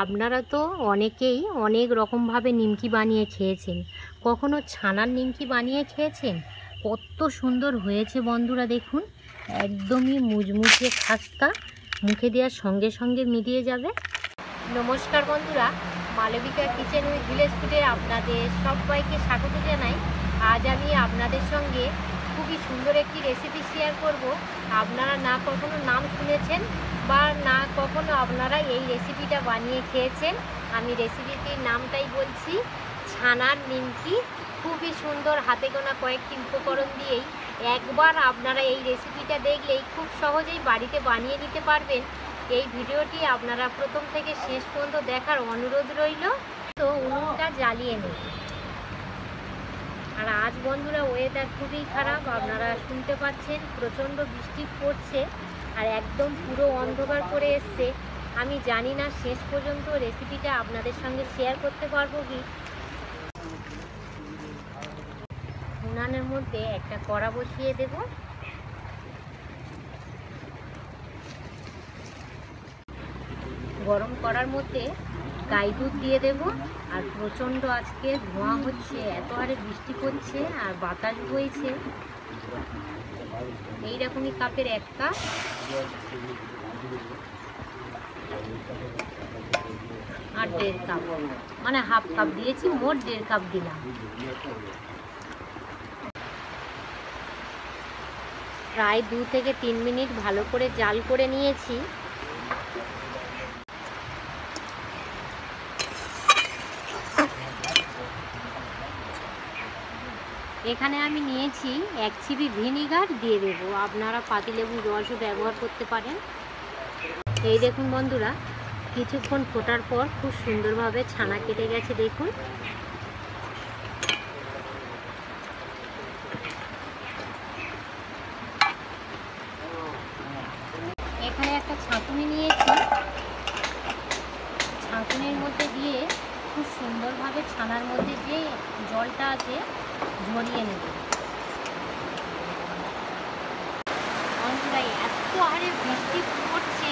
আপনারা তো অনেকেই অনেক রকমভাবে নিমকি বানিয়ে খেয়েছেন। কখনো ছানার নিমকি বানিয়ে খেয়েছেন? কত সুন্দর হয়েছে বন্ধুরা, দেখুন একদমই মুচমুচে খাস্তা, মুখে দেওয়ার সঙ্গে সঙ্গে মিলিয়ে যাবে। নমস্কার বন্ধুরা, মালবিকা কিচেন উইথ ভিলেজ ফুডে আপনাদের সবাইকে স্বাগত জানাই। আজ আমি আপনাদের সঙ্গে খুবই সুন্দর একটি রেসিপি শেয়ার করব। আপনারা না কখনো নাম শুনেছেন বা না কখনো আপনারা এই রেসিপিটা বানিয়ে খেয়েছেন। আমি রেসিপিটির নামটাই বলছি, ছানার নিমকি। খুবই সুন্দর, হাতে গোনা কয়েকটি উপকরণ দিয়েই একবার আপনারা এই রেসিপিটা দেখলেই খুব সহজেই বাড়িতে বানিয়ে নিতে পারবেন। এই ভিডিওটি আপনারা প্রথম থেকে শেষ পর্যন্ত দেখার অনুরোধ রইল। তো উনুনটা জ্বালিয়ে নেব। আর আজ বন্ধুরা ওয়েদার খুবই খারাপ, আপনারা শুনতে পাচ্ছেন প্রচণ্ড বৃষ্টি পড়ছে আর একদম পুরো অন্ধকার করে এসছে। আমি জানি না শেষ পর্যন্ত রেসিপিটা আপনাদের সঙ্গে শেয়ার করতে পারবো কি। উনানের মধ্যে একটা কড়া বসিয়ে দেব। গরম করার মধ্যে গাই দুধ দিয়ে দেব। আর প্রচণ্ড আজকে ধোঁয়া হচ্ছে, এত হারে বৃষ্টি পড়ছে আর বাতাস বইছে। এইরকমই কাপের এক কাপ, আর 1.5 কাপ, মানে হাফ কাপ দিয়েছি, মোট 1.5 কাপ দিলাম। প্রায় 2 থেকে 3 মিনিট ভালো করে জাল করে নিয়েছি। এখানে আমি নিয়েছি 1 চিপি ভিনিগার দিয়ে দেব। আপনারা পাতিলেবুর রসও ব্যবহার করতে পারেন। এই দেখুন বন্ধুরা, কিছুক্ষণ ফোটার পর খুব সুন্দরভাবে ছানা কেটে গেছে, দেখুন। এখানে একটা ছাঁকুনি নিয়েছি, ছাঁকুনির মধ্যে দিয়ে খুব সুন্দরভাবে ছানার মধ্যে যে জলটা আছে ঝরিয়ে নেব। বন্ধুরা এত হারে বৃষ্টি পড়ছে,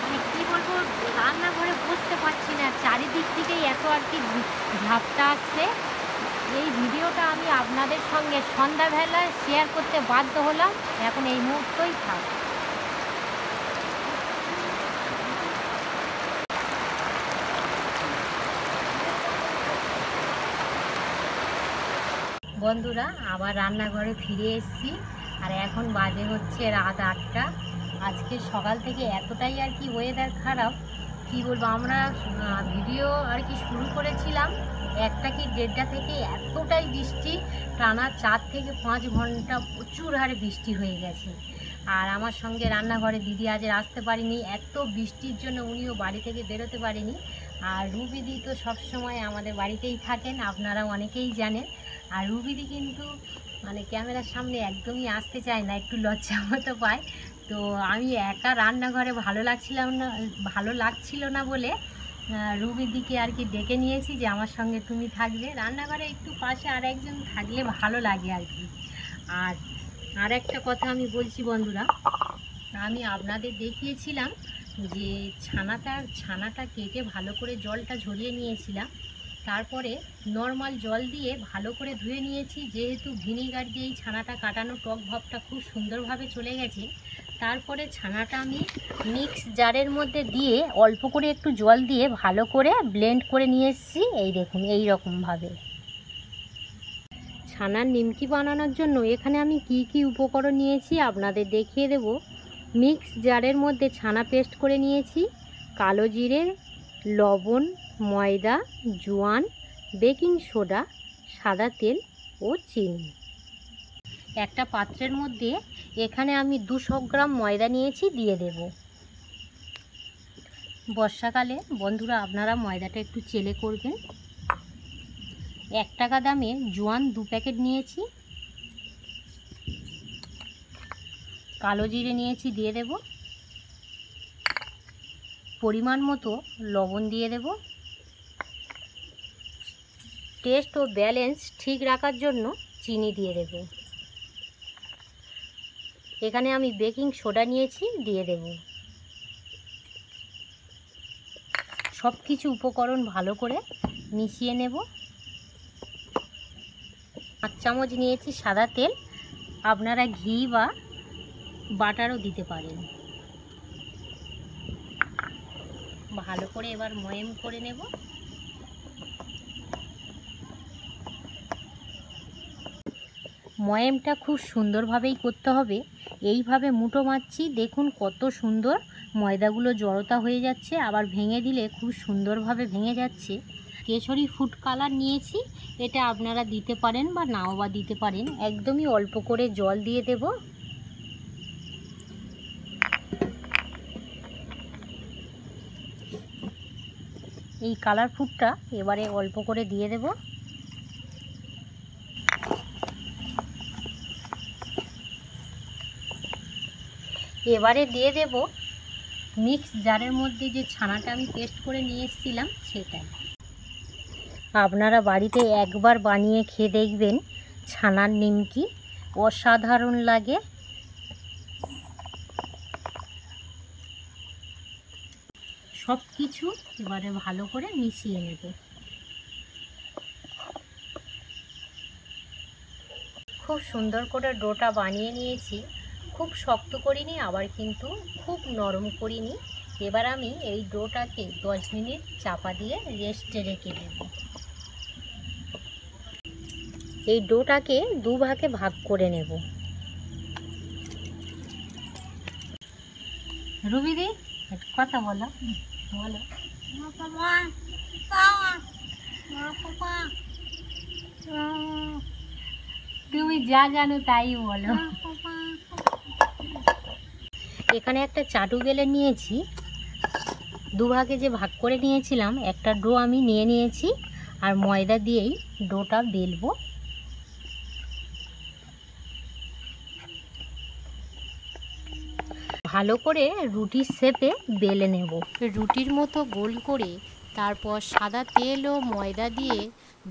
মানে কী বলবো, রান্নাঘরে বসতে পারছি না, চারিদিক থেকেই এত আর কি ঝাপটা আসছে। এই ভিডিওটা আমি আপনাদের সঙ্গে সন্ধ্যাবেলায় শেয়ার করতে বাধ্য হলাম, এখন এই মুহূর্তেই থাক। বন্ধুরা আবার রান্নাঘরে ফিরে এসেছি, আর এখন বাজে হচ্ছে রাত 8টা। আজকে সকাল থেকে এতটাই আর কি ওয়েদার খারাপ, কি বলবো। আমরা ভিডিও আর কি শুরু করেছিলাম 1টা কি 1:30টা থেকে, এতটাই বৃষ্টি, টানা 4 থেকে 5 ঘন্টা প্রচুর হারে বৃষ্টি হয়ে গেছে। আর আমার সঙ্গে রান্নাঘরে দিদি আজ আসতে পারিনি, এত বৃষ্টির জন্য উনিও বাড়ি থেকে বেরোতে পারেনি। আর রুবিদি তো সবসময় আমাদের বাড়িতেই থাকেন, আপনারা অনেকেই জানেন। আর রুবিদি কিন্তু মানে ক্যামেরার সামনে একদমই আসতে চায় না, একটু লজ্জা মতো পায়। তো আমি একা রান্নাঘরে ভালো লাগছিল না বলে রুবিদিকে আর কি ডেকে নিয়েছি যে আমার সঙ্গে তুমি থাকবে রান্নাঘরে, একটু পাশে আর একজন থাকলে ভালো লাগে আর কি। আর একটা কথা আমি বলছি বন্ধুরা, আমি আপনাদের দেখিয়েছিলাম যে ছানাটা কেটে ভালো করে জলটা ঝরিয়ে নিয়েছিলাম, তারপরে নর্মাল জল দিয়ে ভালো করে ধুয়ে নিয়েছি। যেহেতু ভিনিগার দিয়েই ছানাটা কাটানো, টক ভাবটা খুব সুন্দরভাবে চলে গেছে। তারপরে ছানাটা আমি মিক্স জারের মধ্যে দিয়ে অল্প করে একটু জল দিয়ে ভালো করে ব্লেন্ড করে নিয়ে এসেছি। এই দেখুন এই রকমভাবে। ছানার নিমকি বানানোর জন্য এখানে আমি কি উপকরণ নিয়েছি আপনাদের দেখিয়ে দেব। মিক্স জারের মধ্যে ছানা পেস্ট করে নিয়েছি, কালো জিরে, লবণ, ময়দা, জোয়ান, বেকিং সোডা, সাদা তেল ও চিনি। একটা পাত্রের মধ্যে এখানে আমি 200 গ্রাম ময়দা নিয়েছি, দিয়ে দেব। বর্ষাকালে বন্ধুরা আপনারা ময়দাটা একটু চেলে করবেন। 1 টাকা দামে জোয়ান 2 প্যাকেট নিয়েছি, কালো জিরে নিয়েছি, দিয়ে দেব। পরিমাণ মতো লবণ দিয়ে দেব। টেস্ট ও ব্যালেন্স ঠিক রাখার জন্য চিনি দিয়ে দেব। এখানে আমি বেকিং সোডা নিয়েছি, দিয়ে দেব। সব কিছু উপকরণ ভালো করে মিশিয়ে নেব। 5 চামচ নিয়েছি সাদা তেল, আপনারা ঘি বা বাটারও দিতে পারেন। ভালো করে এবার ময়াম করে নেব। ময়ামটা খুব সুন্দরভাবেই করতে হবে। এইভাবে মুঠো মারছি, দেখুন কত সুন্দর ময়দাগুলো জড়তা হয়ে যাচ্ছে, আবার ভেঙে দিলে খুব সুন্দরভাবে ভেঙে যাচ্ছে। কেশরী ফুড কালার নিয়েছি, এটা আপনারা দিতে পারেন বা নাও বা দিতে পারেন। একদমই অল্প করে জল দিয়ে দেব। এই কালার ফুডটা এবারে অল্প করে দিয়ে দেব। এবারে দিয়ে দেব মিক্স জারের মধ্যে যে ছানাটা আমি পেস্ট করে নিয়ে এসেছিলাম সেটা। আপনারা বাড়িতে একবার বানিয়ে খেয়ে দেখবেন, ছানার নিমকি অসাধারণ লাগে। সব কিছু এবারে ভালো করে মিশিয়ে নেব। খুব সুন্দর করে ডোটা বানিয়ে নিয়েছি। খুব শক্ত করিনি, আবার কিন্তু খুব নরম করিনি। এবার আমি এই ডোটাকে 10 মিনিট চাপা দিয়ে রেস্টে রেখে দেব। এই ডোটাকে 2 ভাগে ভাগ করে নেব। রুবিদি কথা বলো, বলো। তুমি যা জানো তাই বলো। এখানে একটা চাটু বেলে নিয়েছি, 2 ভাগে যে ভাগ করে নিয়েছিলাম, একটা ডো আমি নিয়ে নিয়েছি, আর ময়দা দিয়েই ডোটা বেলবো। ভালো করে রুটির শেপে বেলে নেব। রুটির মতো গোল করে তারপর সাদা তেল ও ময়দা দিয়ে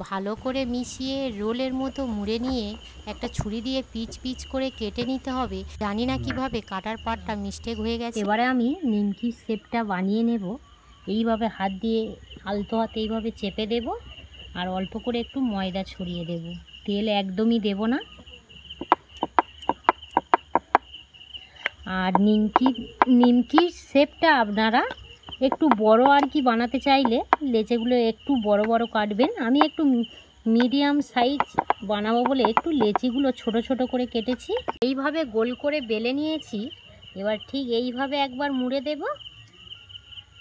ভালো করে মিশিয়ে রোলের মতো মুড়ে নিয়ে একটা ছুরি দিয়ে পিচ পিচ করে কেটে নিতে হবে। জানি না কিভাবে কাটার পাটটা মিস্টেক হয়ে গেছে। এবারে আমি নিমকির শেপটা বানিয়ে নেব। এইভাবে হাত দিয়ে আলতো হাতে এইভাবে চেপে দেব, আর অল্প করে একটু ময়দা ছড়িয়ে দেব। তেল একদমই দেব না। আর নিমকির শেপটা আপনারা একটু বড় আর কি বানাতে চাইলে লেচিগুলো একটু বড় বড় কাটবেন। আমি একটু মিডিয়াম সাইজ বানাবো বলে একটু লেচিগুলো ছোট ছোট করে কেটেছি। এইভাবে গোল করে বেলে নিয়েছি। এবার ঠিক এইভাবে একবার মুড়ে দেব,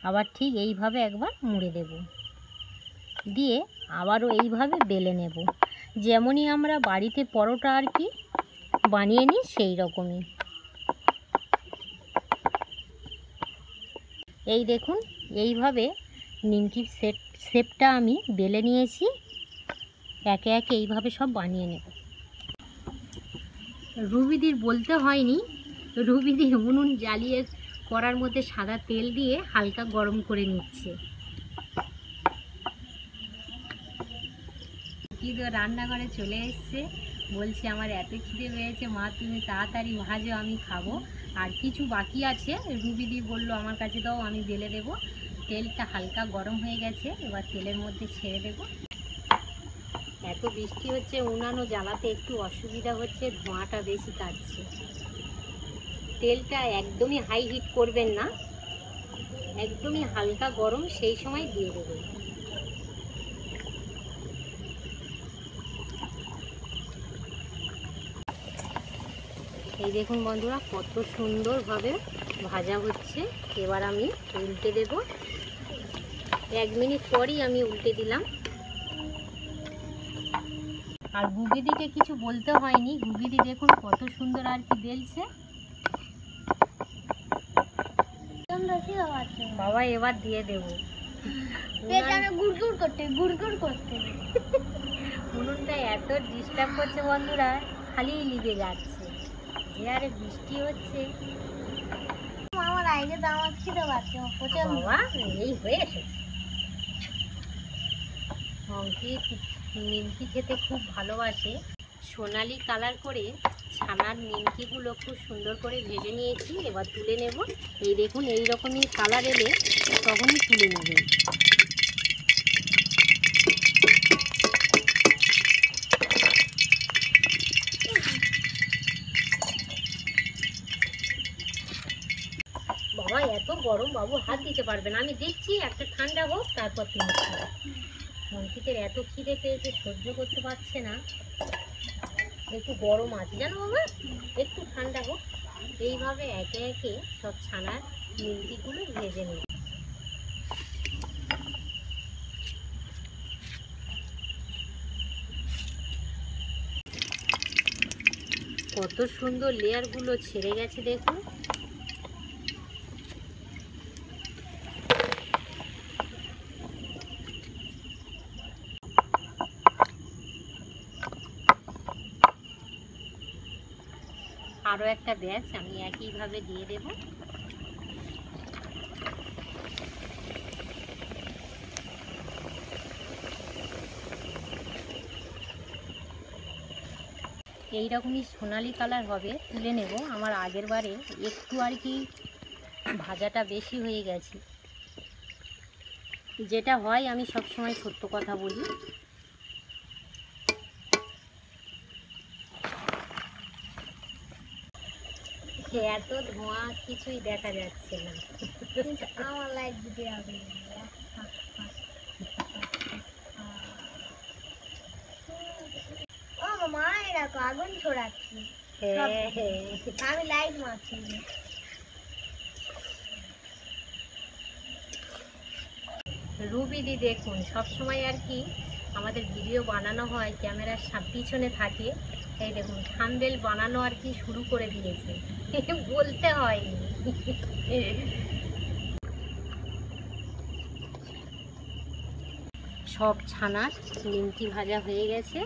আবার ঠিক এইভাবে একবার মুড়ে দেব, দিয়ে আবারও এইভাবে বেলে নেব। যেমনই আমরা বাড়িতে পরোটা আর কি বানিয়ে নিই সেই রকমই। এই দেখুন, এইভাবে নিমকির শেপটা আমি বেলে নিয়েছি। একে একে এইভাবে সব বানিয়ে নেব। রুবিদির বলতে হয়নি, রুবিদি উনুন জ্বালিয়ে কড়ার মধ্যে সাদা তেল দিয়ে হালকা গরম করে নিচ্ছে। কিন্তু রান্নাঘরে চলে এসছে, বলছে আমার এত খিদে পেয়েছে মা, তুমি তাড়াতাড়ি ভাজো, আমি খাবো। আর কিছু বাকি আছে, রুবিদি বললো আমার কাছে দাও, আমি বেলে দেবো। তেলটা হালকা গরম হয়ে গেছে, এবার তেলের মধ্যে ছেড়ে দেব। এত বৃষ্টি হচ্ছে, উনানও জ্বালাতে একটু অসুবিধা হচ্ছে, ধোঁয়াটা বেশি কাটছে। তেলটা একদমই হাই হিট করবেন না, একদমই হালকা গরম, সেই সময় দিয়ে দেবেন। এই দেখুন বন্ধুরা, কত সুন্দরভাবে ভাজা হচ্ছে। এবার আমি উল্টে দেব। 1 মিনিট পরই আমি উল্টে দিলাম। আর গুগিদিকে কিছু বলতে হয়নি, গুগিদি দেখুন কত সুন্দর আর কি বেলছে। বাবা এবার দিয়ে দেব। উনুনটা এত ডিস্টার্ব করছে বন্ধুরা, খালি লিভে যাচ্ছে। যে আরে বৃষ্টি হচ্ছে, আমার আগে তো আমার খিদে পাচ্ছে। বাবা এই হয়ে এসেছে। নিমকি খেতে খুব ভালোবাসে। সোনালি কালার করে ছানার নিমকিগুলো খুব সুন্দর করে ভেজে নিয়েছি। এবার তুলে নেব। এই দেখুন, এই রকমই কালার এলে তখনই তুলে নেবেন। গরম, বাবু হাত দিতে পারবে না। আমি দিচ্ছি, একটা ঠান্ডা হোক তারপর তুমি খাবে। মনকিতের এত খিদে পেয়েছে, সহ্য করতে পারছে না। একটু গরম আছে জানো বাবা, একটু ঠান্ডা হোক। এইভাবে একে একে সব ছানার নিমকিগুলো ভেজে নেব। কত সুন্দর লেয়ারগুলো ছেড়ে গেছে দেখুন। আরও একটা ব্যাচ আমি একইভাবে দিয়ে দেব। এইরকমই সোনালি কালার হবে, তুলে নেব। আমার আগের বারে একটু আর কি ভাজাটা বেশি হয়ে গেছে। যেটা হয়, আমি সবসময় সত্য কথা বলি। এত ধোঁয়া কিছুই দেখা যাচ্ছে না। আমার লাইট দিতে হবে। ও মা, এরকম আগুন ছড়াচ্ছি। আমি লাইট মারছি। রুবিদি দেখুন, সবসময় আর কি আমাদের ভিডিও বানানো হয়, ক্যামেরার পিছনে থাকে। এই দেখুন থাম্বনেল বানানো আর কি শুরু করে দিয়েছে, বলতে হয়নি। সব ছানার নিমকি ভাজা হয়ে গেছে।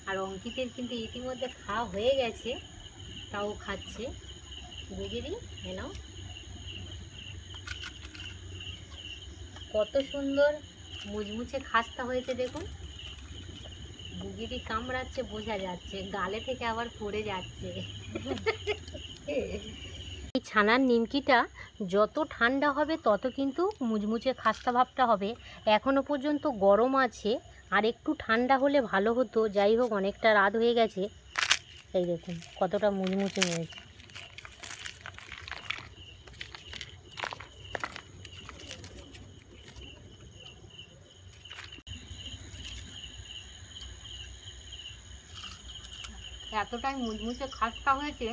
আর অঙ্কিতের কিন্তু ইতিমধ্যে খাওয়া হয়ে গেছে, তাও খাচ্ছে। বুঝিনি নাও, কত সুন্দর মুচমুচে খাস্তা হয়েছে দেখুন। বুগিটি কামড়াচ্ছে, বোঝা যাচ্ছে, গালে থেকে আবার পড়ে যাচ্ছে। এই ছানার নিমকিটা যত ঠান্ডা হবে তত কিন্তু মুচমুচে খাস্তা ভাবটা হবে। এখনো পর্যন্ত গরম আছে, আর একটু ঠান্ডা হলে ভালো হতো। যাই হোক, অনেকটা রাত হয়ে গেছে। এই দেখুন কতটা মুচমুচে হয়েছে। এতটাই মুচমুচে খাস্তা হয়েছে,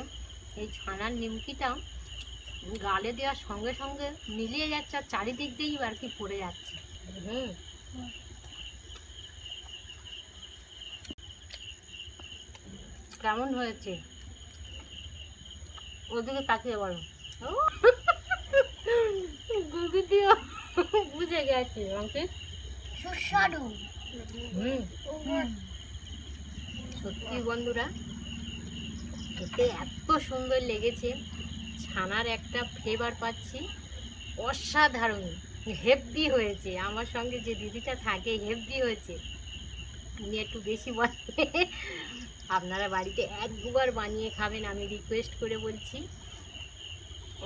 এই ছানার নিমকিটা গালে দেওয়ার সঙ্গে সঙ্গে মিলিয়ে যাচ্ছে, আর চারিদিক দিয়েই আর কি পড়ে যাচ্ছে। কেমন হয়েছে ওদিকে তাকিয়ে বলো। গুগিটিও বুঝে গেছে অঙ্কিত, সুস্বাদু। সত্যি বন্ধুরা, খেতে এত সুন্দর লেগেছে। ছানার একটা ফ্লেভার পাচ্ছি, অসাধারণ, হেভি হয়েছে। আমার সঙ্গে যে দিদিটা থাকে, হেভি হয়েছে। উনি একটু বেশি বলে। আপনারা বাড়িতে এক দুবার বানিয়ে খাবেন, আমি রিকোয়েস্ট করে বলছি।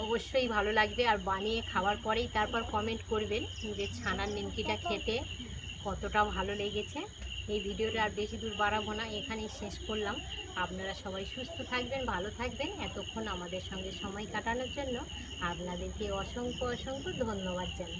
অবশ্যই ভালো লাগবে। আর বানিয়ে খাওয়ার পরেই তারপর কমেন্ট করবেন যে ছানার নিমকিটা খেতে কতটা ভালো লেগেছে। এই ভিডিওটা আর বেশি দূর বাড়াবো না, এখানেই শেষ করলাম। আপনারা সবাই সুস্থ থাকবেন, ভালো থাকবেন। এতক্ষণ আমাদের সঙ্গে সময় কাটানোর জন্য আপনাদেরকে অসংখ্য অসংখ্য ধন্যবাদ জানাই।